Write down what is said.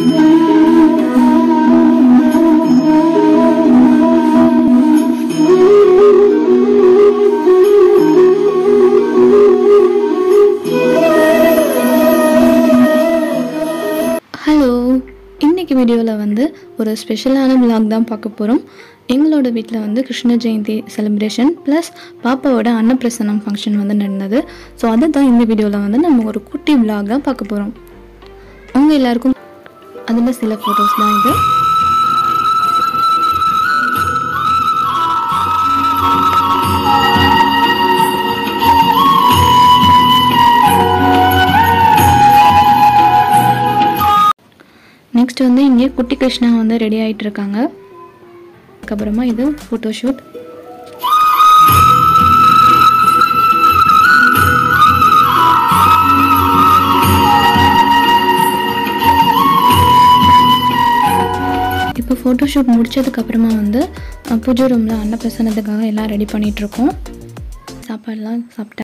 Hello, இன்னைக்கு வீடியோவில் வந்து ஒரு ஸ்பெஷலான vlog தான் பார்க்க போகிறோம். எங்களோட வீட்டில் வந்து கிருஷ்ண ஜெயந்தி செலிப்ரேஷன் ப்ளஸ் பாப்பாவோட அன்னப்பிரசனம் ஃபங்க்ஷன் வந்து நடந்தது. ஸோ அதை தான் இந்த வீடியோவில் வந்து நம்ம ஒரு குட்டி vlog-ஆக பார்க்க போகிறோம். உங்கள் எல்லாருக்கும் அதில் சில ஃபோட்டோஸ் தான் இது. நெக்ஸ்ட் வந்து இங்கே குட்டி கிருஷ்ணா வந்து ரெடி ஆகிட்டு இருக்காங்க. அதுக்கப்புறமா இது ஃபோட்டோஷூட். இப்போ ஃபோட்டோஷூட் முடிச்சதுக்கப்புறமா வந்து பூஜை ரூமில் அன்னப்பிரசனத்துக்காக எல்லாம் ரெடி பண்ணிகிட்ருக்கோம். சாப்பாடெலாம் சாப்பிட்டேன்.